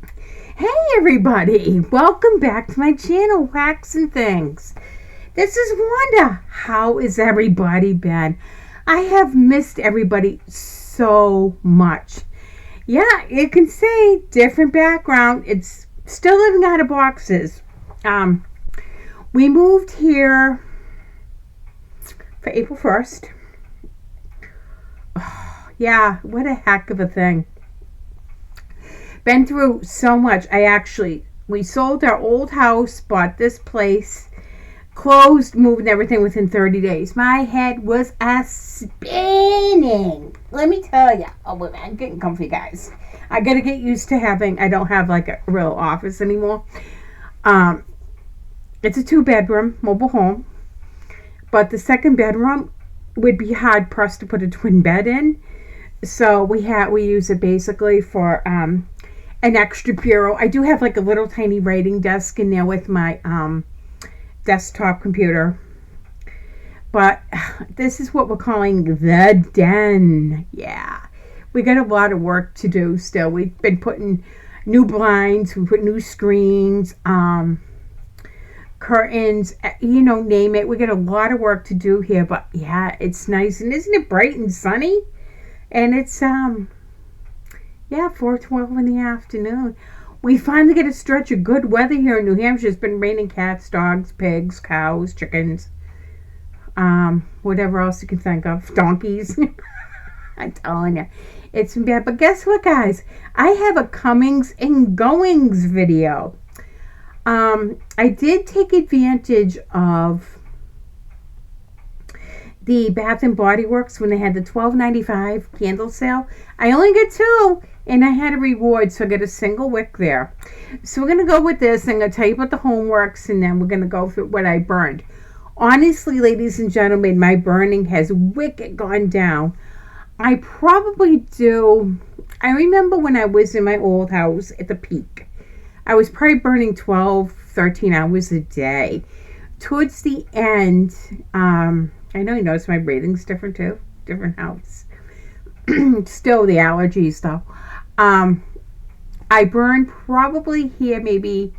Hey everybody, welcome back to my channel, Wax and Things. This is Wanda. How is everybody been? I have missed everybody so much. Yeah, you can see different background. It's still living out of boxes. We moved here for April 1st. Oh, yeah, what a heck of a thing. Been through so much. We sold our old house, bought this place, closed, moved everything within 30 days. My head was a spinning. Let me tell you. Oh, wait, I'm getting comfy, guys. I got to get used to I don't have like a real office anymore. It's a 2-bedroom mobile home, but the second bedroom would be hard pressed to put a twin bed in. So we use it basically for an extra bureau. I do have like a little tiny writing desk in there with my desktop computer. But this is what we're calling the den. Yeah. We got a lot of work to do still. We've been putting new blinds, we put new screens, curtains, name it. We got a lot of work to do here, but yeah, it's nice. And isn't it bright and sunny? And it's 4:12 in the afternoon. We finally get a stretch of good weather here in New Hampshire. It's been raining cats, dogs, pigs, cows, chickens, whatever else you can think of, donkeys. I'm telling you, it's been bad. But guess what, guys? I have a comings and goings video. I did take advantage of the Bath and Body Works when they had the $12.95 candle sale. I only got 2 and I had a reward, so I got a single wick there. So we're going to go with this. I'm going to tell you about the homeworks, and then we're going to go through what I burned. Honestly, ladies and gentlemen, my burning has wicked gone down. I remember when I was in my old house at the peak, I was probably burning 12, 13 hours a day. Towards the end, I know you notice my breathing's different too. Different house. Still the allergies though. I burn probably here maybe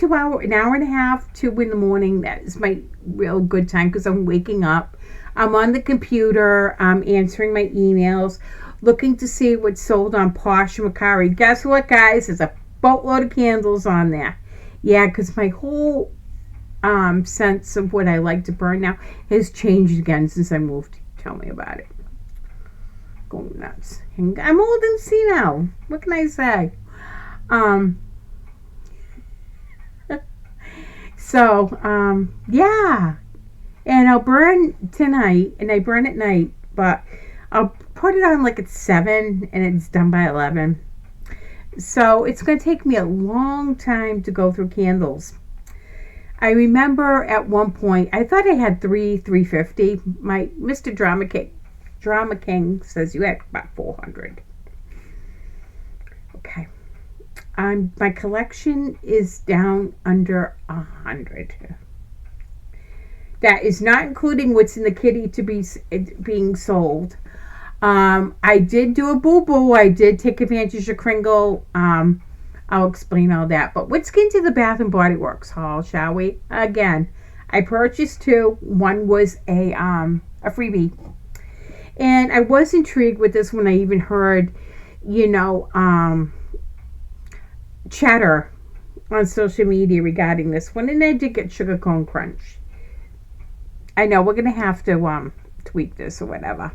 an hour and a half, 2 in the morning. That is my real good time because I'm waking up. I'm on the computer. I'm answering my emails, looking to see what's sold on Poshmark Mecari. Guess what, guys? There's a boatload of candles on there. Yeah, because my whole sense of what I like to burn now has changed again since I moved. Tell me about it. Going nuts. I'm old and senile. What can I say? Yeah. And I'll burn tonight, and I burn at night, but I'll put it on like at 7, and it's done by 11. So it's going to take me a long time to go through candles. I remember at one point, I thought I had 350. My Mr. Drama King says you had about 400. Okay. My collection is down under 100. That is not including what's in the kitty to be being sold. I did do a boo-boo. I did take advantage of Kringle. I'll explain all that. But let's get into the Bath and Body Works haul, shall we? Again, I purchased 2. One was a freebie. And I was intrigued with this when I even heard, chatter on social media regarding this one. And I did get Sugar Cone Crunch. I know we're going to have to tweak this or whatever.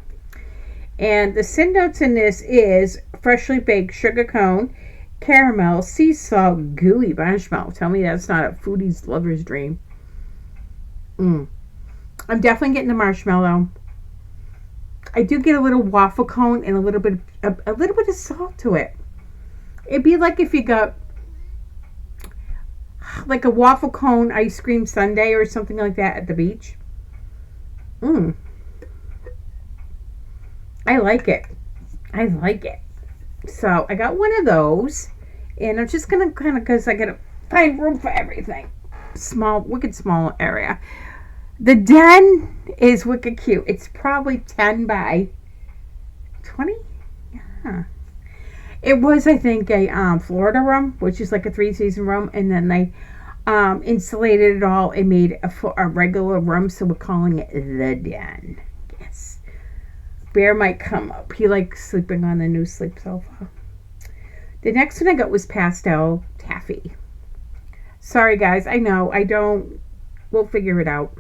And the sin notes in this is freshly baked sugar cone, caramel, sea salt, gooey marshmallow. Tell me that's not a foodie's lover's dream. I'm definitely getting the marshmallow. I do get a little waffle cone and a little bit of salt to it. It'd be like if you got like a waffle cone ice cream sundae or something like that at the beach. I like it. So I got one of those, and I'm just gonna because I gotta find room for everything. Wicked small area. The den is wicked cute. It's probably 10 by 20. Yeah. It was, I think, a Florida room, which is like a 3-season room, and then they insulated it all and made a regular room, so we're calling it the den. Yes. Bear might come up. He likes sleeping on the new sleep sofa. The next one I got was pastel taffy. Sorry, guys. I know. I don't. We'll figure it out.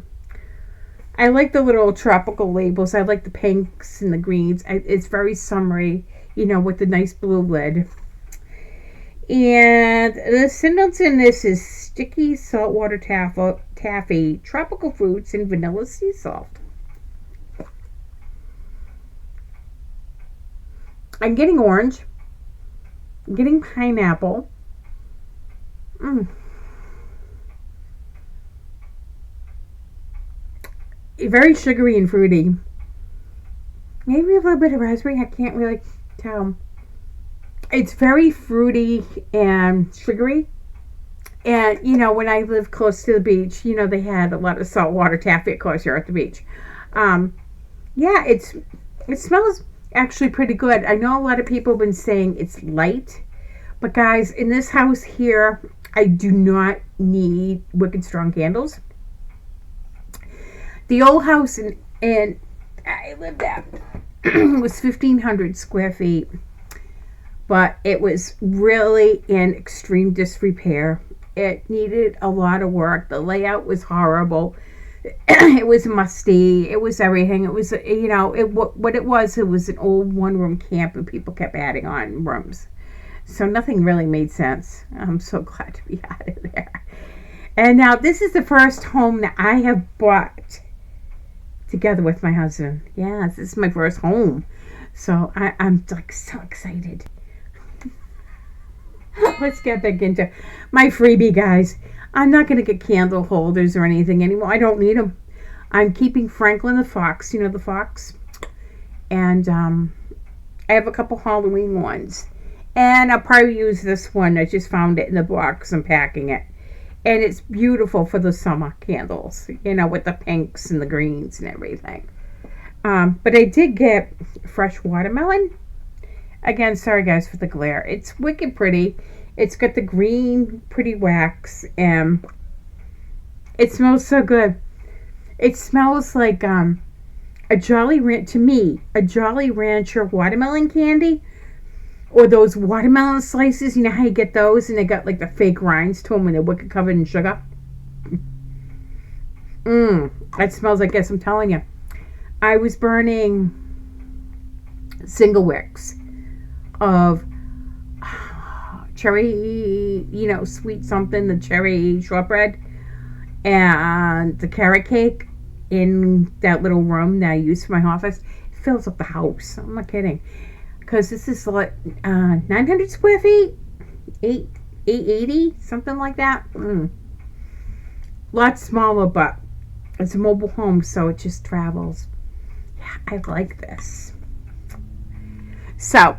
I like the little tropical labels. I like the pinks and the greens. It's very summery, with the nice blue lid. And the sentence in this is sticky saltwater taffy, tropical fruits, and vanilla sea salt. I'm getting orange. I'm getting pineapple. Very sugary and fruity. Maybe a little bit of raspberry. I can't really tell. It's very fruity and sugary. And, when I lived close to the beach, they had a lot of saltwater taffy, of course, here at the beach. Yeah, it smells actually pretty good. I know a lot of people have been saying it's light. But, guys, in this house here, I do not need wicked strong candles. The old house and I lived at was 1,500 square feet. But it was really in extreme disrepair. It needed a lot of work. The layout was horrible. It was musty. It was everything. It was, what it was an old one-room camp, and people kept adding on rooms. So nothing really made sense. I'm so glad to be out of there. And now this is the first home that I have bought together with my husband. Yes, this is my first home. So I'm like so excited. Let's get back into my freebie, guys. I'm not going to get candle holders or anything anymore. I don't need them. I'm keeping Franklin the fox. The fox? And I have a couple Halloween ones. And I'll probably use this one. I just found it in the box. I'm packing it. And it's beautiful for the summer candles, with the pinks and the greens and everything. But I did get fresh watermelon. Again, sorry guys for the glare. It's wicked pretty. It's got the green pretty wax, and it smells so good. It smells like a Jolly Rancher watermelon candy, or those watermelon slices. You know how you get those, and they got like the fake rinds to them, and they're wicked covered in sugar. That smells like this. I'm telling you. I was burning single wicks of cherry, sweet something, the cherry shortbread, and the carrot cake in that little room that I use for my office. It fills up the house. I'm not kidding. Because this is like 900 square feet, 880, something like that. Lot smaller, but it's a mobile home, so it just travels. Yeah, I like this. So,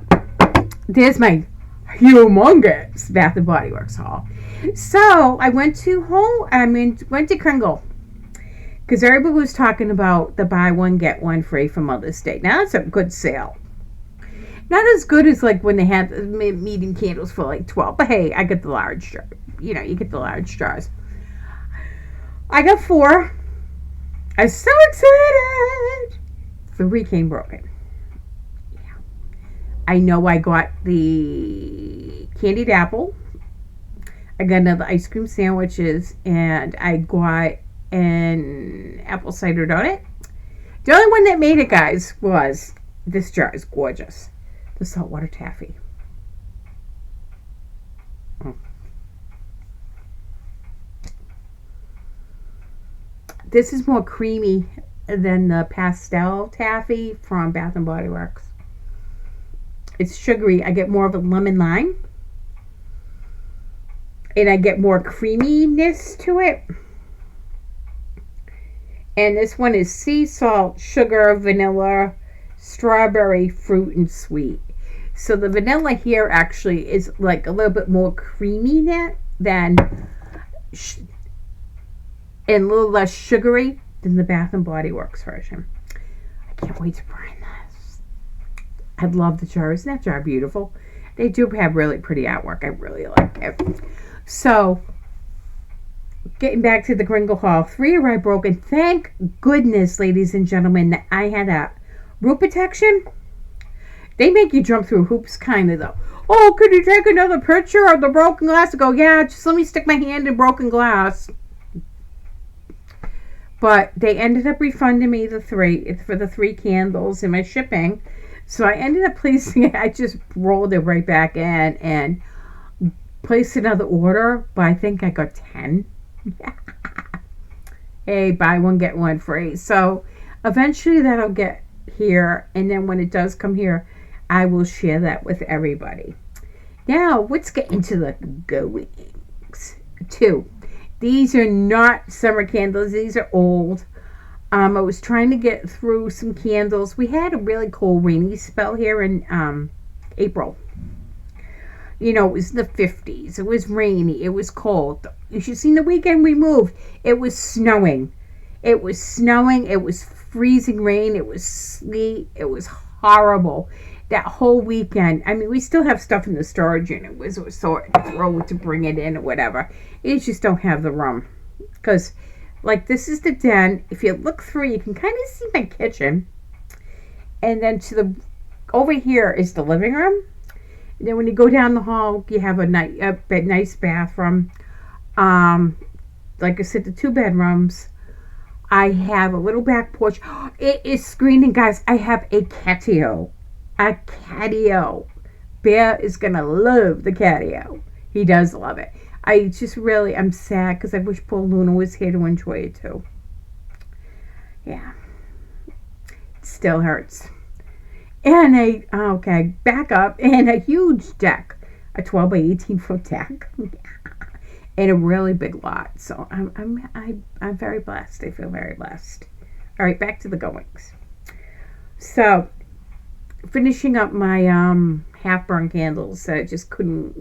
there's my humongous Bath and Body Works haul. So, I went to Kringle. Because everybody was talking about the buy one, get one free for Mother's Day. Now, that's a good sale. Not as good as like when they had the medium candles for like 12. But hey, I get the large jar. You get the large jars. I got 4. I'm so excited. 3 came broken. Yeah. I know I got the candied apple. I got another ice cream sandwiches. And I got an apple cider donut. The only one that made it, guys, was this jar is gorgeous. The saltwater taffy. This is more creamy than the pastel taffy from Bath and Body Works. It's sugary. I get more of a lemon lime. And I get more creaminess to it. And this one is sea salt, sugar, vanilla, strawberry, fruit, and sweet. So the vanilla here actually is like a little bit more creamy than and a little less sugary than the Bath and Body Works version. I can't wait to burn this. I love the jar. Isn't that jar beautiful? They do have really pretty artwork. I really like it. So, getting back to the Kringle haul, 3 arrived broken. Thank goodness, ladies and gentlemen, that I had a root protection. They make you jump through hoops, kind of, though. Oh, could you take another picture of the broken glass? I go, yeah, just let me stick my hand in broken glass. But they ended up refunding me for the 3 candles and my shipping. So I ended up placing it. I just rolled it right back in and placed another order. But I think I got 10. Hey, buy one, get one free. So eventually that'll get here. And then when it does come here, I will share that with everybody. Now, let's get into the goings. 2. These are not summer candles. These are old. I was trying to get through some candles. We had a really cold rainy spell here in April. You know, it was the 50s. It was rainy. It was cold. You should have seen the weekend we moved. It was snowing. It was snowing. It was freezing rain. It was sleet. It was horrible. That whole weekend. I mean, we still have stuff in the storage unit. It was sort of throw to bring it in or whatever. You just don't have the room. Because, like, this is the den. If you look through, you can kind of see my kitchen. And then over here is the living room. And then when you go down the hall, you have a nice bathroom. Like I said, the 2 bedrooms. I have a little back porch. It is screening, guys. I have a catio. A catio. Bear is going to love the catio. He does love it. I'm sad because I wish poor Luna was here to enjoy it too. Yeah. It still hurts. And back up. And a huge deck. A 12 by 18 foot deck. And a really big lot. So I'm very blessed. I feel very blessed. All right, back to the goings. So, finishing up my half-burn candles that I just couldn't,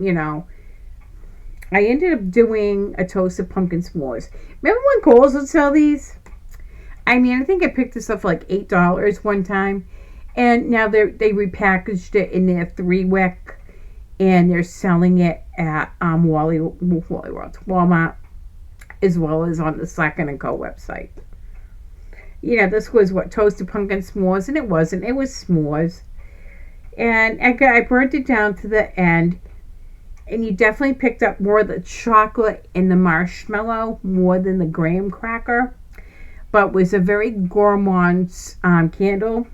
I ended up doing a toasted pumpkin s'mores. Remember when Kohl's would sell these? I mean, I think I picked this up for like $8 one time. And now they repackaged it in their 3-wick. And they're selling it at Walmart, as well as on the Slacken & Co. website. This was toasted pumpkin s'mores, and it wasn't. It was s'mores. And I burnt it down to the end. And you definitely picked up more of the chocolate and the marshmallow more than the graham cracker. But it was a very gourmand candle.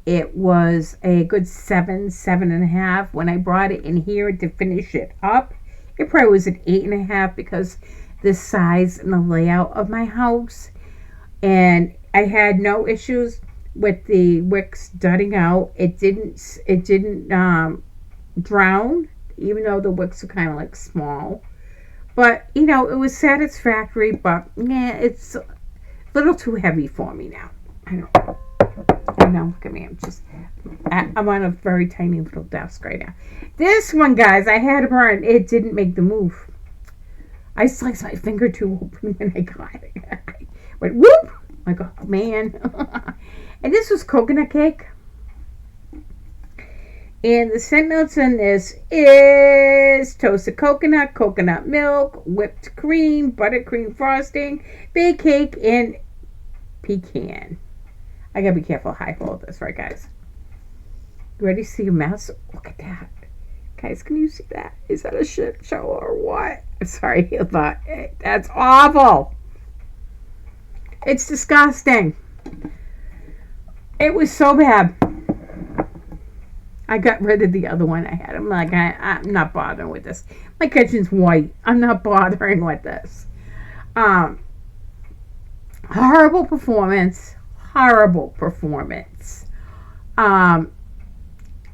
It was a good 7.5. When I brought it in here to finish it up, it probably was an 8.5 because the size and the layout of my house. And I had no issues with the wicks dudding out. It didn't drown, even though the wicks are kind of like small. But, it was satisfactory, but yeah, it's a little too heavy for me now. I know, look at me. I'm on a very tiny little desk right now. This one, guys, I had to burn. It didn't make the move. I sliced my finger too open when I got it. I went whoop! Like, oh man. And this was coconut cake. And the scent notes on this is toasted coconut, coconut milk, whipped cream, buttercream frosting, baked cake, and pecan. I gotta be careful how I hold this, right, guys? You ready to see a mess? Look at that. Guys, can you see that? Is that a shit show or what? I'm sorry, but that's awful. It's disgusting. It was so bad. I got rid of the other one I had. I'm like, I'm not bothering with this. My kitchen's white. I'm not bothering with this. Horrible performance.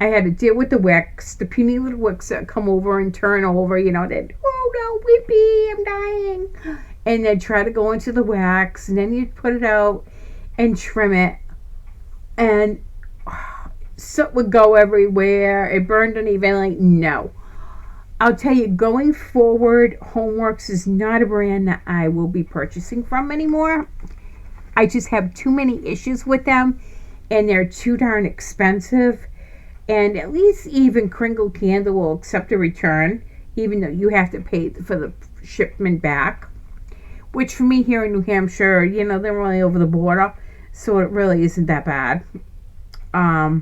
I had to deal with the wicks, the puny little wicks that come over and turn over, that, oh no, Whippy, I'm dying. And then try to go into the wax, and then you put it out and trim it. And soot would go everywhere. It burned unevenly. No. I'll tell you, going forward, Homeworks is not a brand that I will be purchasing from anymore. I just have too many issues with them, and they're too darn expensive And at least even Kringle Candle will accept a return, even though you have to pay for the shipment back. Which for me here in New Hampshire, they're really over the border, so it really isn't that bad. But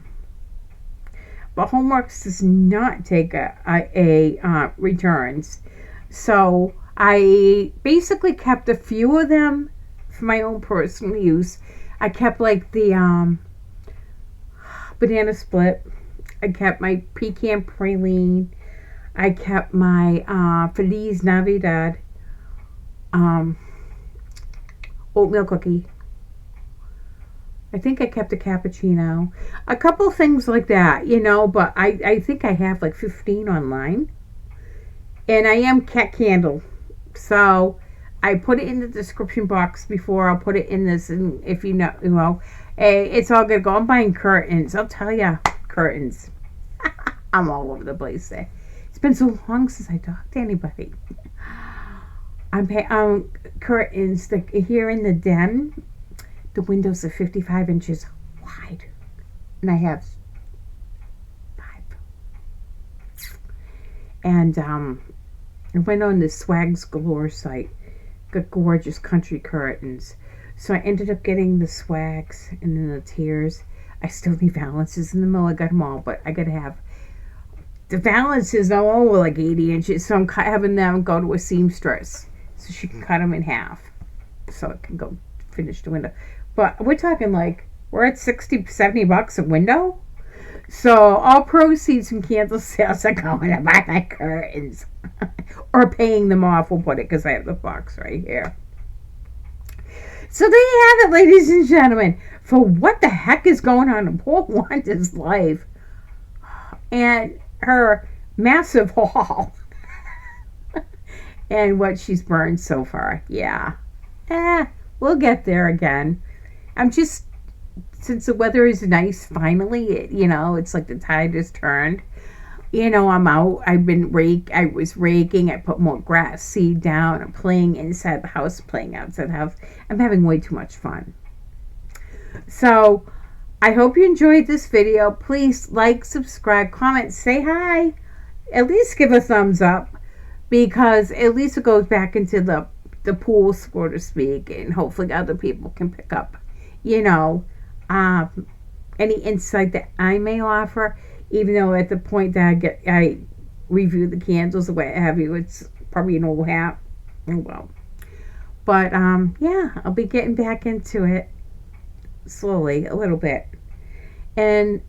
Homeworks does not take a returns. So I basically kept a few of them for my own personal use. I kept like the banana split. I kept my pecan praline. I kept my Feliz Navidad oatmeal cookie. I think I kept a cappuccino. A couple things like that, but I think I have like 15 online. And I am catcandle. So I put it in the description box before. I'll put it in this, and if it's all good. Go. I'm buying curtains. I'll tell you, curtains. I'm all over the place there. It's been so long since I talked to anybody. I'm paying curtains here in the den. The windows are 55 inches wide, and I have 5. And I went on the Swags Galore site, got gorgeous country curtains. So I ended up getting the Swags and then the Tiers. I still need valances in the middle. I got them all, but I gotta have the valances are all like 80 inches. So I'm having them go to a seamstress so she can cut them in half, so it can go finish the window. But we're talking like, we're at $60-$70 a window. So all proceeds from candle sales are going to buy my curtains. Or paying them off, we'll put it, because I have the box right here. So there you have it, ladies and gentlemen. For what the heck is going on in poor Wanda's life. And her massive haul. And what she's burned so far. Yeah. We'll get there again. Since the weather is nice, finally, it's like the tide has turned. I'm out. I was raking. I put more grass seed down. I'm playing inside the house, playing outside the house. I'm having way too much fun. So, I hope you enjoyed this video. Please like, subscribe, comment, say hi. At least give a thumbs up, because at least it goes back into the pool, so to speak, and hopefully other people can pick up any insight that I may offer, even though at the point that I review the candles the way I have you, it's probably an old hat. Oh well. But I'll be getting back into it slowly, a little bit. And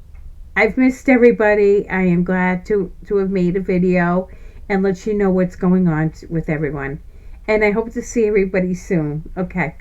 I've missed everybody. I am glad to have made a video and let you know what's going on with everyone. And I hope to see everybody soon. Okay.